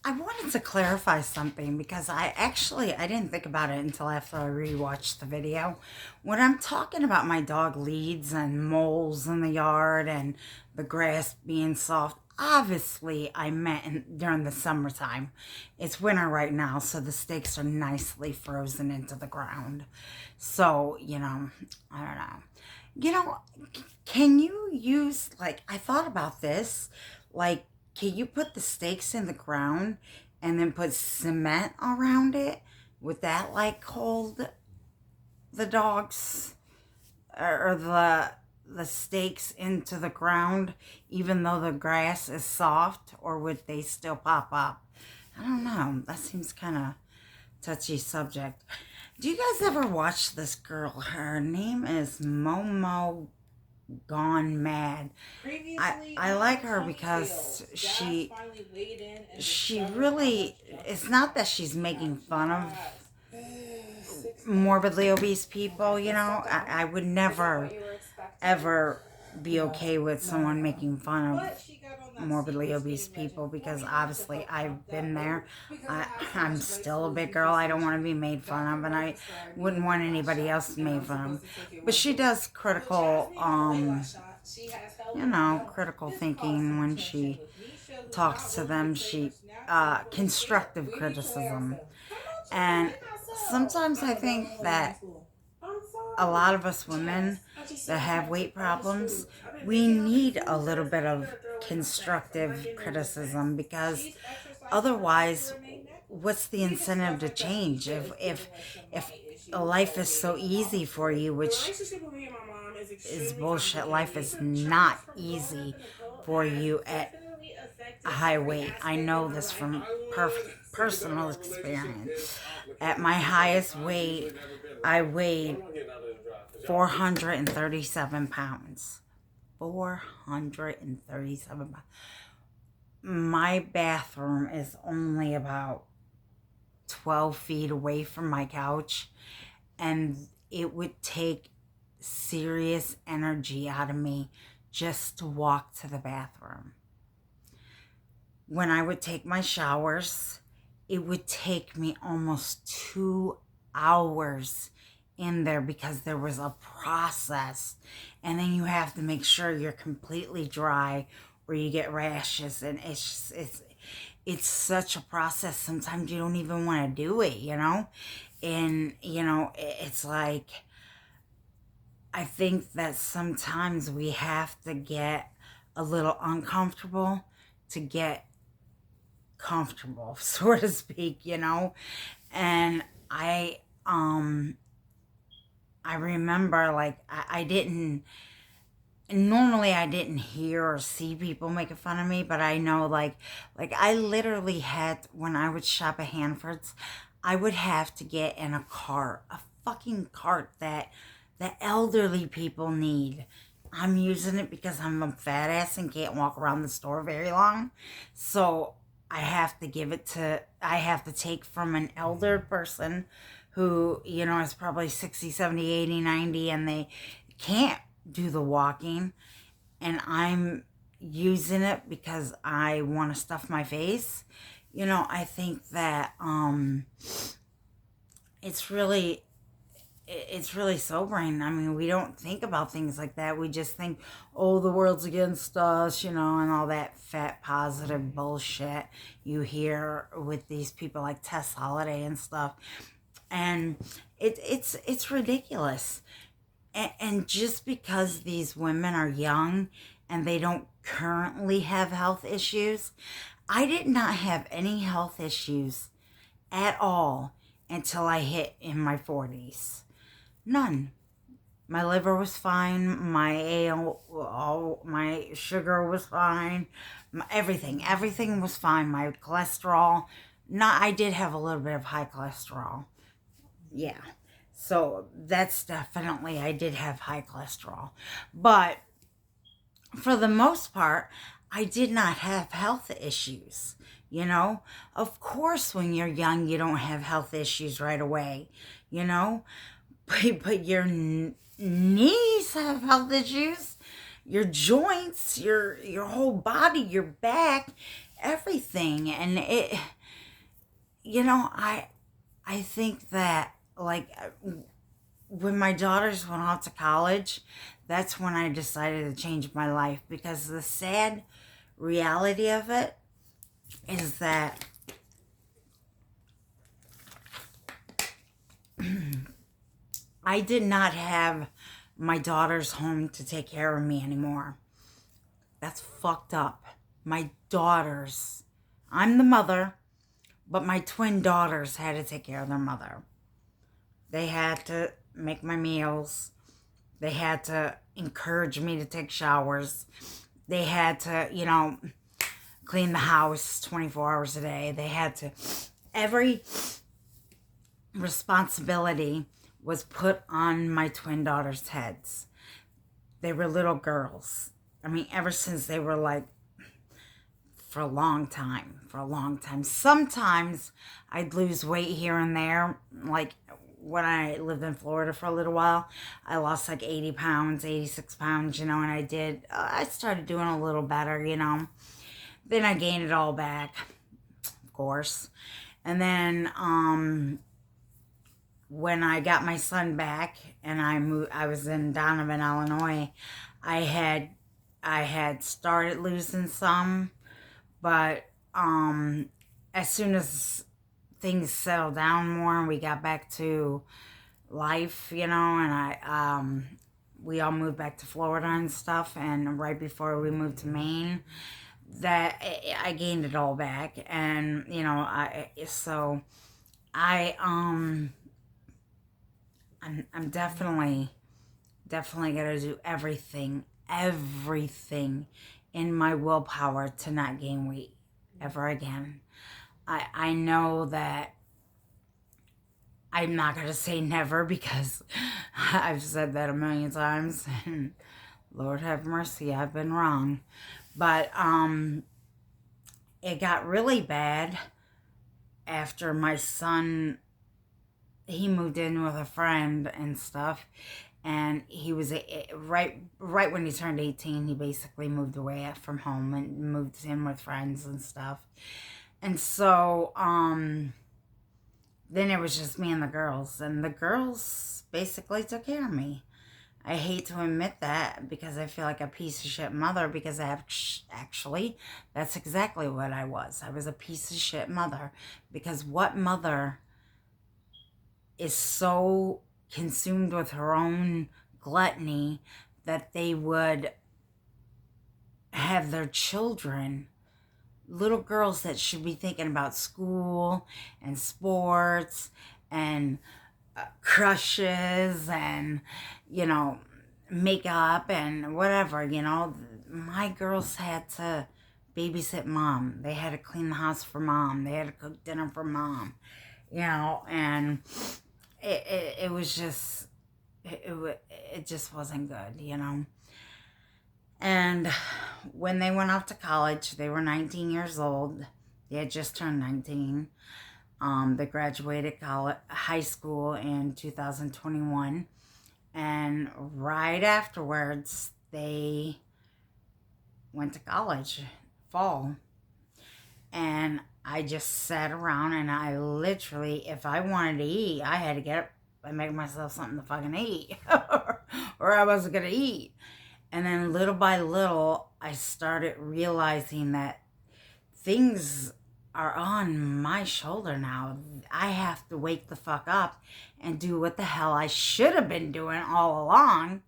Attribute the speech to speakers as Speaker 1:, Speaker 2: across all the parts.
Speaker 1: I wanted to clarify something because I didn't think about it until after I rewatched the video. When I'm talking about my dog leads and moles in the yard and the grass being soft, obviously I meant during the summertime. It's winter right now, so the stakes are nicely frozen into the ground. So, I don't know. You know, can you use, like, I thought about this, like, can you put the stakes in the ground and then put cement around it? Would that, like, hold the dogs or the stakes into the ground even though the grass is soft, or would they still pop up? I don't know. That seems kind of touchy subject. Do you guys ever watch this girl? Her name is Momo Gone Mad. I like her because she really, it's not that she's making fun of morbidly obese people, I would never ever be okay with someone making fun of morbidly obese people, because obviously I've been there. I'm still a big girl. I don't want to be made fun of, and I wouldn't want anybody else made fun of. But she does critical, critical thinking when she talks to them. She, constructive criticism. And sometimes I think that a lot of us women that have weight problems, we need a little bit of constructive criticism, because otherwise, what's the incentive to change if life is so easy for you, which is bullshit. Life is not easy for you at a high weight. I know this from personal experience. At my highest weight, I weighed 437 pounds. 437 pounds. My bathroom is only about 12 feet away from my couch, and it would take serious energy out of me just to walk to the bathroom. When I would take my showers, it would take me almost 2 hours in there, because there was a process, and then you have to make sure you're completely dry or you get rashes, and it's such a process. Sometimes you don't even want to do it, and it's like, I think that sometimes we have to get a little uncomfortable to get comfortable, so to speak, and I remember, like, I didn't, normally I didn't hear or see people making fun of me, but I know, like I literally had, when I would shop at Hanford's, I would have to get in a cart, a fucking cart that the elderly people need. I'm using it because I'm a fat ass and can't walk around the store very long. So I have to take from an elder person who, is probably 60, 70, 80, 90, and they can't do the walking. And I'm using it because I want to stuff my face. I think that it's really it's really sobering. I mean, we don't think about things like that. We just think, oh, the world's against us, and all that fat positive bullshit you hear with these people like Tess Holiday and stuff. And it's ridiculous. And just because these women are young and they don't currently have health issues, I did not have any health issues at all until I hit in my 40s. None. My liver was fine. My sugar was fine. Everything was fine. My cholesterol, not. I did have a little bit of high cholesterol. Yeah. So that's definitely, I did have high cholesterol. But for the most part, I did not have health issues. Of course, when you're young, you don't have health issues right away, you know, but your knees have health issues, your joints, your whole body, your back, everything. And it, you know, I think that, like, when my daughters went off to college, that's when I decided to change my life, because the sad reality of it is that I did not have my daughters home to take care of me anymore. That's fucked up. My daughters, I'm the mother, but my twin daughters had to take care of their mother. They had to make my meals. They had to encourage me to take showers. They had to, you know, clean the house 24 hours a day. They had to, every responsibility was put on my twin daughters' heads. They were little girls. I mean, ever since they were like, for a long time. Sometimes I'd lose weight here and there. Like when I lived in Florida for a little while, I lost like 80 pounds, 86 pounds, you know, and I started doing a little better, you know. Then I gained it all back, of course. And then, when I got my son back and I was in Donovan, Illinois, I had started losing some, but as soon as things settled down more and we got back to life, you know, and we all moved back to Florida and stuff, and right before we moved to Maine, that I gained it all back. And you know, I'm definitely gonna do everything in my willpower to not gain weight ever again. I know that I'm not gonna say never, because I've said that a million times, and Lord have mercy, I've been wrong. But it got really bad after my son, he moved in with a friend and stuff, and he was right when he turned 18, he basically moved away from home and moved in with friends and stuff. And so then it was just me and the girls, and the girls basically took care of me. I hate to admit that, because I feel like a piece of shit mother, because actually that's exactly what I was. I was a piece of shit mother, because what mother is so consumed with her own gluttony that they would have their children, little girls that should be thinking about school and sports and crushes and, you know, makeup and whatever, you know, my girls had to babysit mom. They had to clean the house for mom. They had to cook dinner for mom, you know, and it was just, it just wasn't good, you know. And when they went off to college, they were 19 years old. They had just turned 19. They graduated high school in 2021. And right afterwards, they went to college, fall. And I just sat around, and I literally, if I wanted to eat, I had to get up and make myself something to fucking eat. Or I wasn't going to eat. And then little by little, I started realizing that things are on my shoulder now. I have to wake the fuck up and do what the hell I should have been doing all along.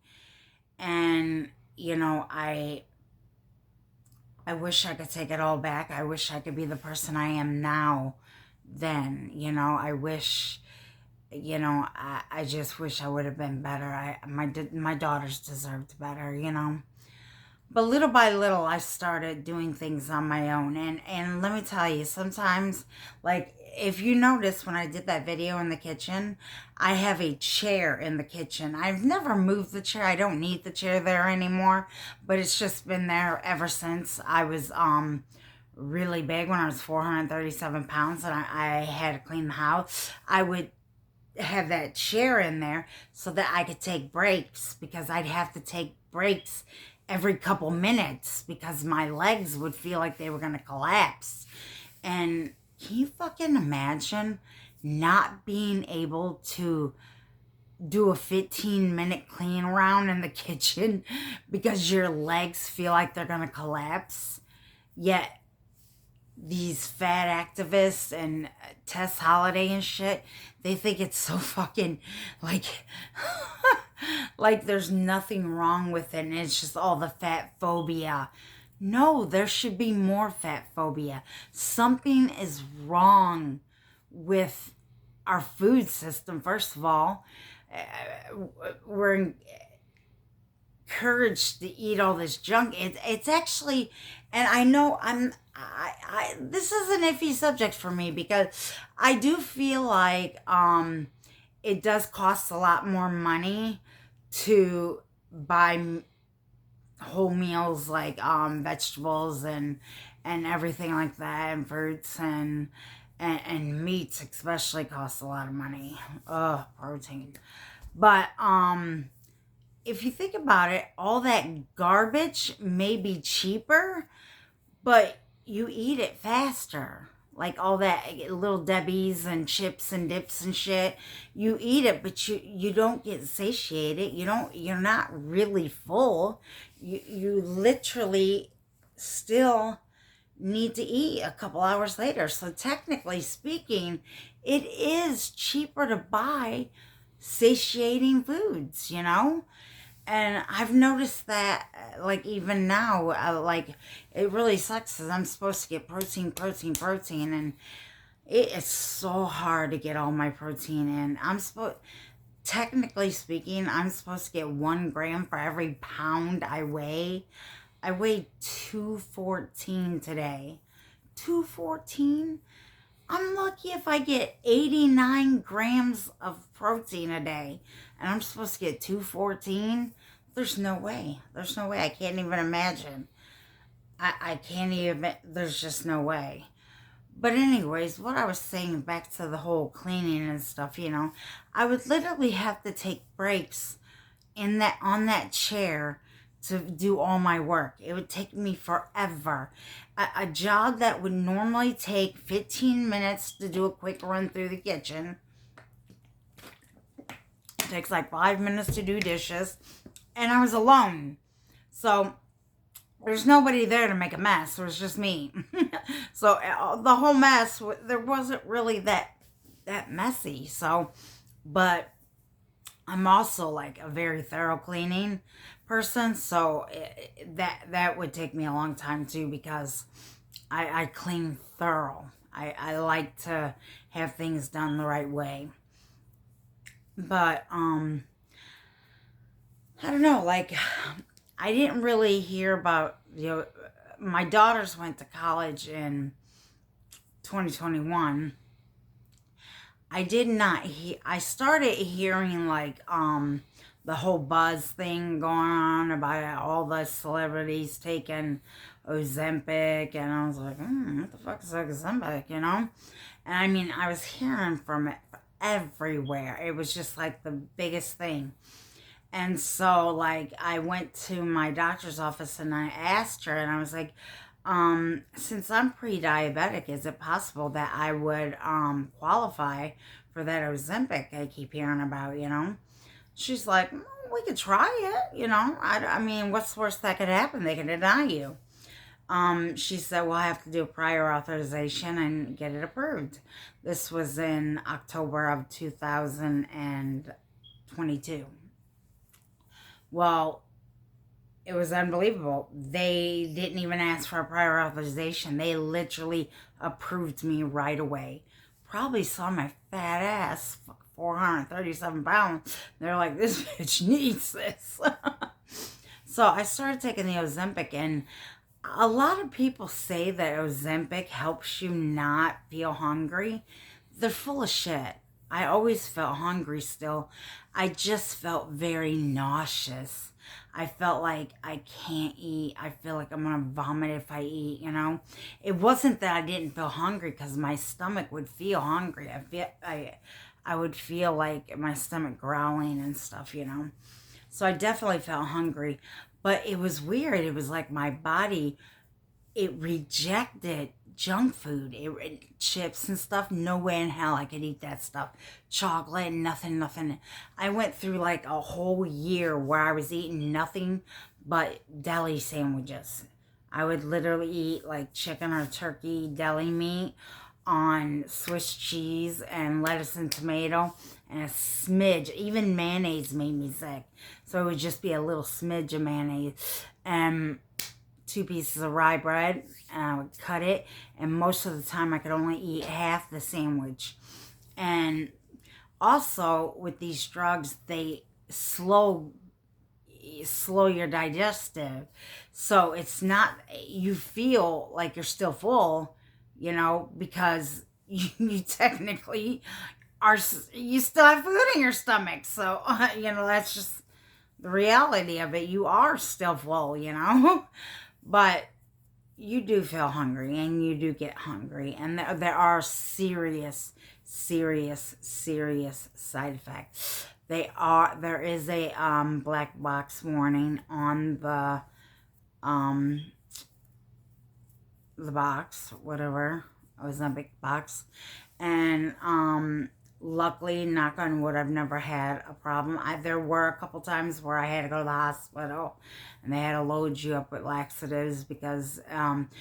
Speaker 1: And, you know, I wish I could take it all back. I wish I could be the person I am now then. You know, I wish, you know, I just wish I would have been better. My daughters deserved better, you know. But little by little, I started doing things on my own. And let me tell you, sometimes, like, if you notice when I did that video in the kitchen, I have a chair in the kitchen. I've never moved the chair. I don't need the chair there anymore. But it's just been there ever since I was really big, when I was 437 pounds, and I had to clean the house. I would have that chair in there so that I could take breaks, because I'd have to take breaks every couple minutes because my legs would feel like they were going to collapse. And can you fucking imagine not being able to do a 15-minute clean around in the kitchen because your legs feel like they're going to collapse? Yet these fat activists and Tess Holiday and shit, they think it's so fucking like like there's nothing wrong with it and it's just all the fat phobia. No, there should be more fat phobia. Something is wrong with our food system. First of all, we're encouraged to eat all this junk. It's actually, and I know this is an iffy subject for me because I do feel like it does cost a lot more money to buy whole meals like vegetables and everything like that, and fruits and meats especially cost a lot of money. Protein. But if you think about it, all that garbage may be cheaper, but you eat it faster. Like all that Little Debbie's and chips and dips and shit. You eat it, but you don't get satiated. You're not really full. You literally still need to eat a couple hours later. So technically speaking, it is cheaper to buy satiating foods, you know? And I've noticed that, like, even now, like, it really sucks because I'm supposed to get protein, and it is so hard to get all my protein in. Technically speaking, I'm supposed to get 1 gram for every pound I weigh. I weighed 214 today. 214? I'm lucky if I get 89 grams of protein a day, and I'm supposed to get 214. There's no way. There's no way. I can't even imagine. I can't even, there's just no way. But anyways, what I was saying, back to the whole cleaning and stuff, you know, I would literally have to take breaks on that chair to do all my work. It would take me forever. A job that would normally take 15 minutes to do a quick run through the kitchen takes like 5 minutes to do dishes, and I was alone. So there's nobody there to make a mess. It was just me. So the whole mess, there wasn't really that messy. So, but I'm also like a very thorough cleaning person, so that would take me a long time too, because I clean thorough. I like to have things done the right way. But I don't know, like, I didn't really hear about, you know, my daughters went to college in 2021. I started hearing like the whole buzz thing going on about all the celebrities taking Ozempic, and I was like, what the fuck is Ozempic, you know? And I mean, I was hearing from it everywhere. It was just like the biggest thing. And so, like, I went to my doctor's office and I asked her, and I was like, since I'm pre-diabetic, is it possible that I would qualify for that Ozempic I keep hearing about, you know? She's like, we could try it, you know? I mean, what's the worst that could happen? They can deny you. She said, we'll have to do a prior authorization and get it approved. This was in October of 2022. Well, it was unbelievable. They didn't even ask for a prior authorization. They literally approved me right away. Probably saw my fat ass, 437 pounds. They're like, this bitch needs this. So I started taking the Ozempic, and a lot of people say that Ozempic helps you not feel hungry. They're full of shit. I always felt hungry still. I just felt very nauseous. I felt like I can't eat. I feel like I'm going to vomit if I eat, you know. It wasn't that I didn't feel hungry, because my stomach would feel hungry. I would feel like my stomach growling and stuff, you know. So I definitely felt hungry. But it was weird. It was like my body, it rejected junk food, chips and stuff. No way in hell I could eat that stuff. Chocolate, nothing, nothing. I went through like a whole year where I was eating nothing but deli sandwiches. I would literally eat like chicken or turkey deli meat on Swiss cheese and lettuce and tomato and a smidge. Even mayonnaise made me sick. So it would just be a little smidge of mayonnaise and 2 pieces of rye bread, and I would cut it, and most of the time I could only eat half the sandwich. And also with these drugs, they slow your digestive, so it's not, you feel like you're still full, because you technically are, you still have food in your stomach. So that's just the reality of it. You are still full, but you do feel hungry, and you do get hungry, and there are serious, serious, serious side effects. There is a black box warning on the box, whatever, Ozempic box. And luckily, knock on wood, I've never had a problem. There were a couple times where I had to go to the hospital, and they had to load you up with laxatives because I'm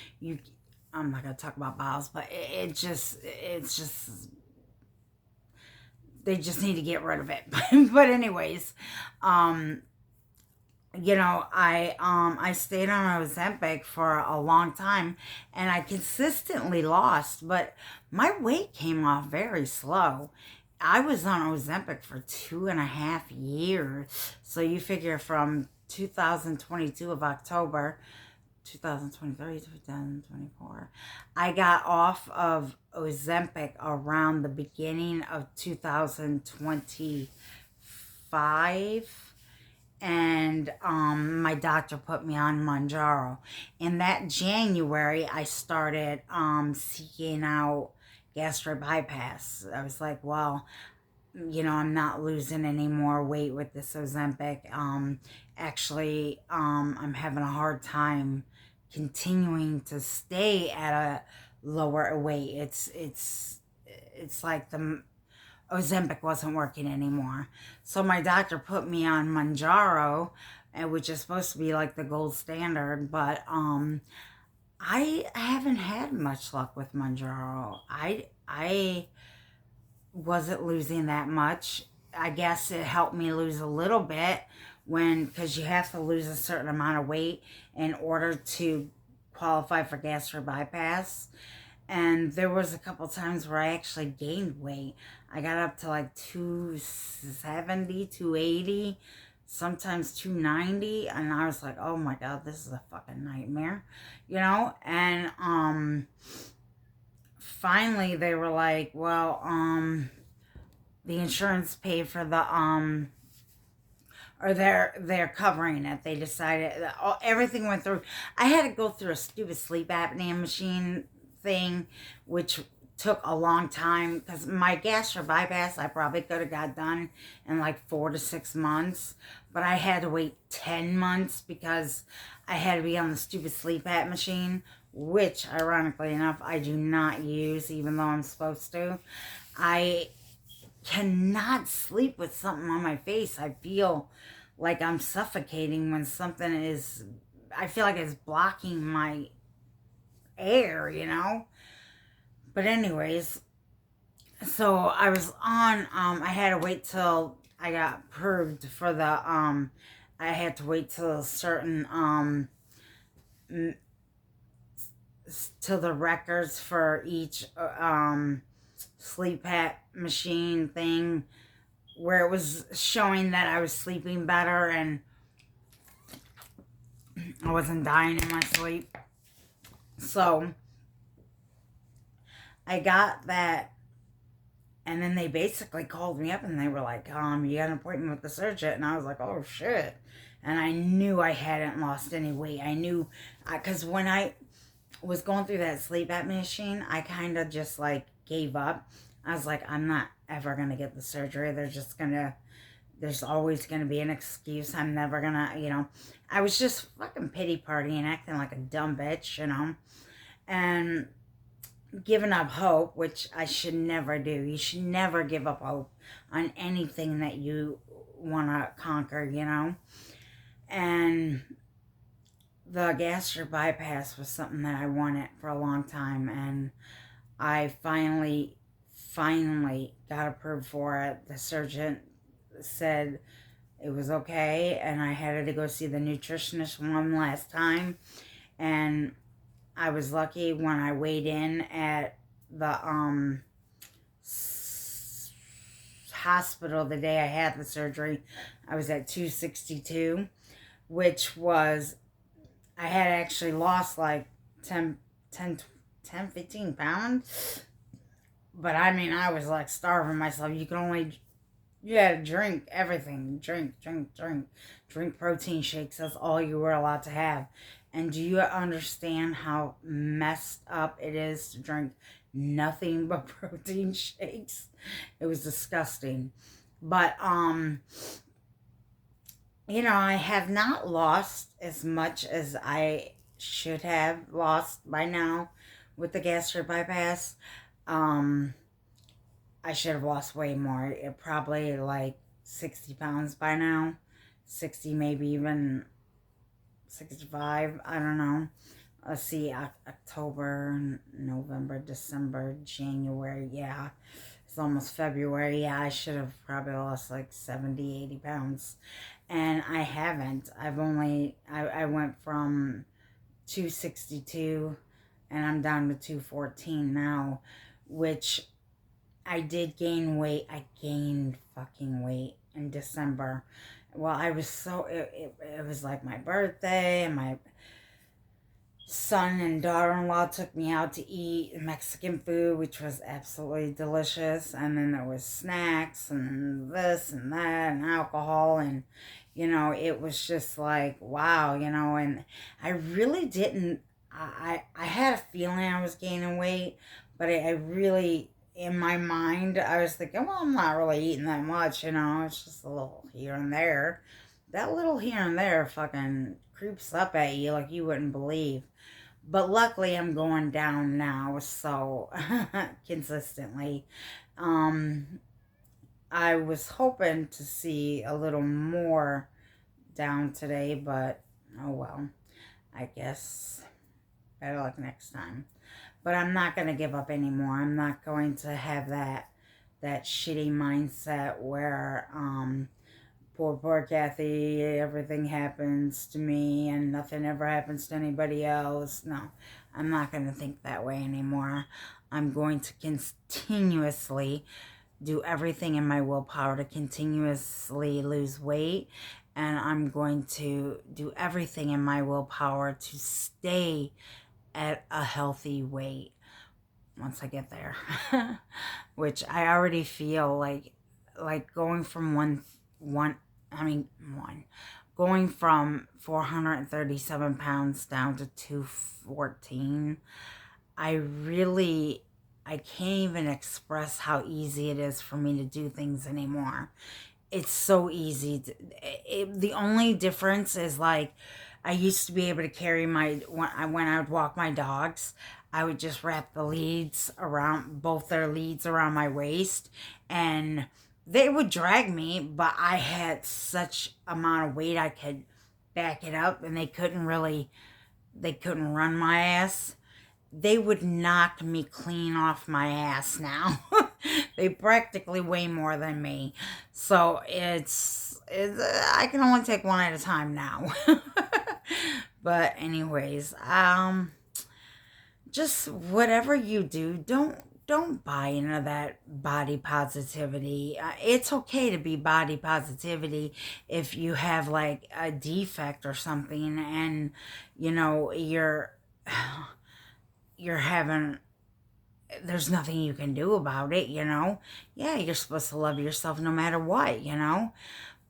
Speaker 1: not gonna talk about bowels, but it's just they just need to get rid of it. But anyways, I stayed on Ozempic for a long time, and I consistently lost, but my weight came off very slow. I was on Ozempic for 2.5 years. So you figure from 2022 of October, 2023, 2024, I got off of Ozempic around the beginning of 2025. And my doctor put me on Mounjaro. In that January, I started seeking out gastric bypass. I was like, well, I'm not losing any more weight with this Ozempic. Actually, I'm having a hard time continuing to stay at a lower weight. It's like the Ozempic wasn't working anymore. So my doctor put me on Mounjaro, which is supposed to be like the gold standard, but I haven't had much luck with Mounjaro. I wasn't losing that much. I guess it helped me lose a little bit because you have to lose a certain amount of weight in order to qualify for gastric bypass. And there was a couple times where I actually gained weight. I got up to like 270, 280, sometimes 290. And I was like, oh my God, this is a fucking nightmare, And finally they were like, well, the insurance paid for the, or they're covering it. They decided everything went through. I had to go through a stupid sleep apnea machine thing, which took a long time, because my gastric bypass I probably could have got done in like 4 to 6 months, but I had to wait 10 months because I had to be on the stupid sleep apnea machine, which ironically enough I do not use, even though I'm supposed to. I cannot sleep with something on my face. I feel like I'm suffocating when something is, I feel like it's blocking my air, But anyways, so I was on, I had to wait till I got approved for the, I had to wait till a certain, till the records for each, sleep app machine thing, where it was showing that I was sleeping better and I wasn't dying in my sleep. So I got that, and then they basically called me up and they were like, you got an appointment with the surgeon. And I was like, oh shit. And I knew I hadn't lost any weight. I knew, because when I was going through that sleep apnea machine, I kind of just like gave up. I was like, I'm not ever going to get the surgery. They're just going to There's always going to be an excuse. I'm never going to, I was just fucking pity partying, acting like a dumb bitch, and giving up hope, which I should never do. You should never give up hope on anything that you want to conquer, And the gastric bypass was something that I wanted for a long time, and I finally got approved for it. The surgeon said it was okay, and I had to go see the nutritionist one last time, and I was lucky when I weighed in at the hospital the day I had the surgery. I was at 262, which was, I had actually lost like 15 pounds. But I mean, I was like starving myself. You had to drink everything. Drink protein shakes. That's all you were allowed to have. And do you understand how messed up it is to drink nothing but protein shakes? It was disgusting. But, I have not lost as much as I should have lost by now with the gastric bypass. Um, I should have lost way more. It probably like 60 pounds by now. 60, maybe even 65. I don't know. Let's see, October, November, December, January. Yeah, it's almost February. Yeah, I should have probably lost like 70, 80 pounds. And I haven't. I went from 262 and I'm down to 214 now, which I did gain weight. I gained fucking weight in December. Well, I was it was like my birthday, and my son and daughter-in-law took me out to eat Mexican food, which was absolutely delicious. And then there was snacks and this and that and alcohol, and it was just like, wow, and I really didn't. I had a feeling I was gaining weight, but I really, in my mind, I was thinking, well, I'm not really eating that much, it's just a little here and there. That little here and there fucking creeps up at you like you wouldn't believe. But luckily, I'm going down now, so consistently. Um, I was hoping to see a little more down today, but oh well. I guess better luck next time. But I'm not going to give up anymore. I'm not going to have that shitty mindset where poor Kathy, everything happens to me and nothing ever happens to anybody else. No, I'm not going to think that way anymore. I'm going to continuously do everything in my willpower to continuously lose weight. And I'm going to do everything in my willpower to stay at a healthy weight once I get there. Which I already feel like going from going from 437 pounds down to 214, I can't even express how easy it is for me to do things anymore. It's so easy. The only difference is like, I used to be able to carry when I would walk my dogs, I would just wrap both their leads around my waist, and they would drag me, but I had such amount of weight I could back it up, and they couldn't run my ass. They would knock me clean off my ass now. They practically weigh more than me. So I can only take one at a time now. But anyways, just whatever you do, don't buy into that body positivity. It's okay to be body positivity if you have like a defect or something, and you're having, there's nothing you can do about it. Yeah, you're supposed to love yourself no matter what.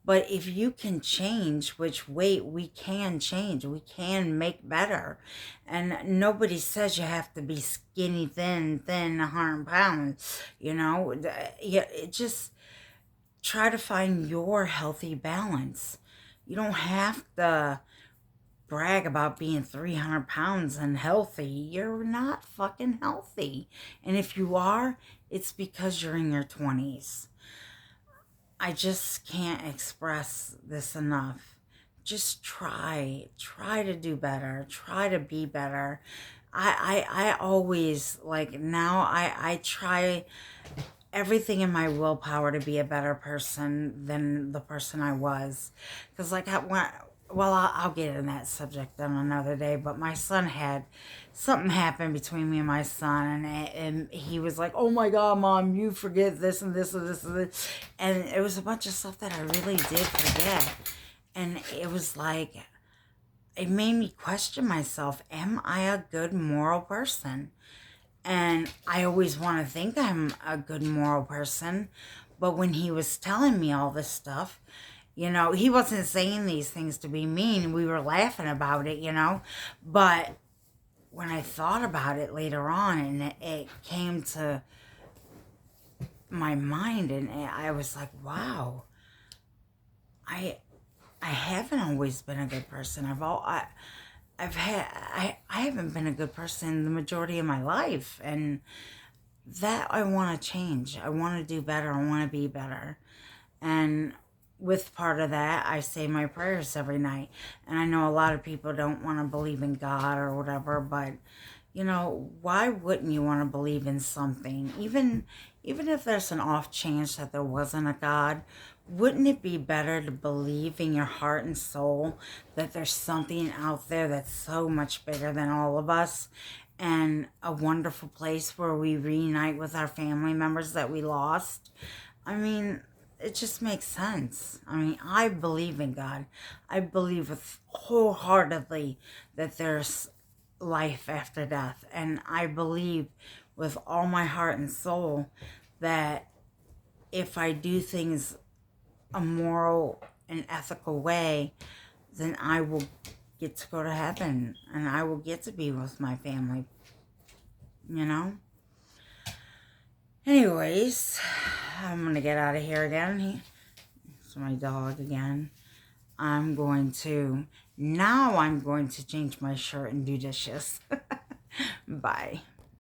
Speaker 1: But if you can change which weight, we can change. We can make better. And nobody says you have to be skinny, thin, 100 pounds. Yeah, it just, try to find your healthy balance. You don't have to brag about being 300 pounds and healthy. You're not fucking healthy. And if you are, it's because you're in your 20s. I just can't express this enough. Just try to do better, try to be better. I always, like, now I try everything in my willpower to be a better person than the person I was. Because, like, well, I'll get in that subject on another day, but my son had something happen between me and my son, and he was like, oh my God, Mom, you forget this and this and this and this. And it was a bunch of stuff that I really did forget. And it was like, it made me question myself. Am I a good moral person? And I always want to think I'm a good moral person. But when he was telling me all this stuff, he wasn't saying these things to be mean. We were laughing about it. But when I thought about it later on, and it came to my mind, and I was like, wow, I haven't always been a good person. I haven't been a good person the majority of my life, and that I want to change. I want to do better. I want to be better. And with part of that, I say my prayers every night. And I know a lot of people don't want to believe in God or whatever, but why wouldn't you want to believe in something? Even if there's an off chance that there wasn't a God, wouldn't it be better to believe in your heart and soul that there's something out there that's so much bigger than all of us, and a wonderful place where we reunite with our family members that we lost? I mean, it just makes sense. I mean, I believe in God. I believe with wholeheartedly that there's life after death. And I believe with all my heart and soul that if I do things a moral and ethical way, then I will get to go to heaven and I will get to be with my family, you know? Anyways, I'm going to get out of here again. It's my dog again. I'm going to change my shirt and do dishes. Bye.